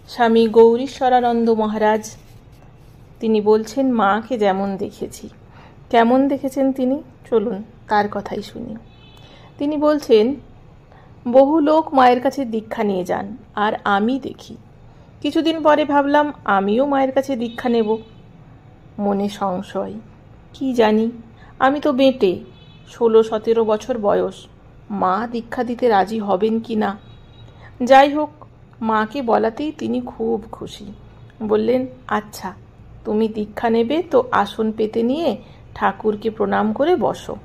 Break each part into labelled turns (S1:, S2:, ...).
S1: স্বামী গৌরীশ্বরানন্দ মহারাজ তিনি বলছেন, মাকে যেমন দেখেছি। কেমন দেখেছেন তিনি? চলুন তার কথাই শুনি। তিনি বলছেন, বহু লোক মায়ের কাছে দীক্ষা নিয়ে যান, আর আমি দেখি। কিছুদিন পরে ভাবলাম আমিও মায়ের কাছে দীক্ষা নেব। মনে সংশয়, কি জানি, আমি তো বেঁটে, 16-17 বছর বয়স, মা দীক্ষা দিতে রাজি হবেন কি না। যাই হোক, মাকে বলাতেই তিনি খুব খুশি। বললেন, আচ্ছা তুমি দীক্ষা নেবে তো আসন পেতে নিয়ে ঠাকুরকে প্রণাম করে বসো।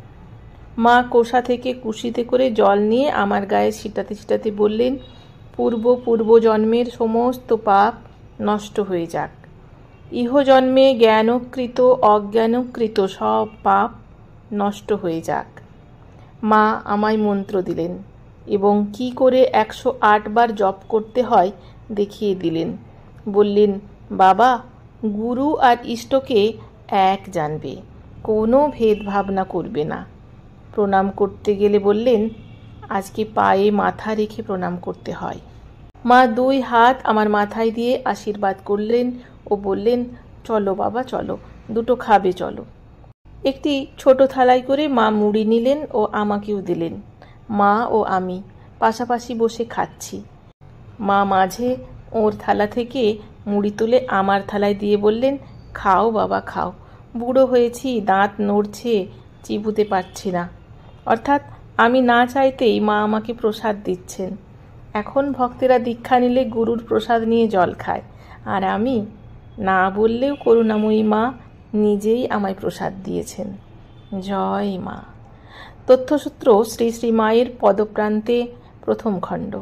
S1: মা কোষা থেকে কুশিতে করে জল নিয়ে আমার গায়ে ছিটাতে ছিটাতে বললেন, পূর্ব জন্মের সমস্ত পাপ নষ্ট হয়ে যাক। ইহজন্মে জ্ঞানকৃত অজ্ঞানকৃত সব পাপ নষ্ট হয়ে যাক। মা আমায় মন্ত্র দিলেন এবং কি করে 108 বার জপ করতে হয় দেখিয়ে দিলেন। বললেন, বাবা, গুরু আর ইষ্টকে এক জানবে, কোনো ভেদভাবনা করবে না। প্রণাম করতে গেলে বললেন, আজকে পায়ে মাথা রেখে প্রণাম করতে হয়। মা 2 হাত আমার মাথায় দিয়ে আশীর্বাদ করলেন ও বললেন, চলো বাবা চলো, দুটো খাবে চলো। একটি ছোট থালায় করে মা মুড়ি নিলেন ও আমাকেও দিলেন। মা ও আমি পাশাপাশি বসে খাচ্ছি। মা মাঝে ওর থালা থেকে মুড়ি তুলে আমার থালায় দিয়ে বললেন, খাও বাবা খাও, বুড়ো হয়েছি, দাঁত নড়ছে, চিবুতে পারছি না। অর্থাৎ আমি না চাইতেই মা আমাকে প্রসাদ দিচ্ছেন। এখন ভক্তেরা দীক্ষা নিলে গুরুর প্রসাদ নিয়ে জল খায়, আর আমি না বললেও করুণাময়ী মা নিজেই আমায় প্রসাদ দিয়েছেন। জয় মা। তথ্যসূত্র শ্রী শ্রী মায়ের পদপ্রান্তে, 1ম খণ্ড।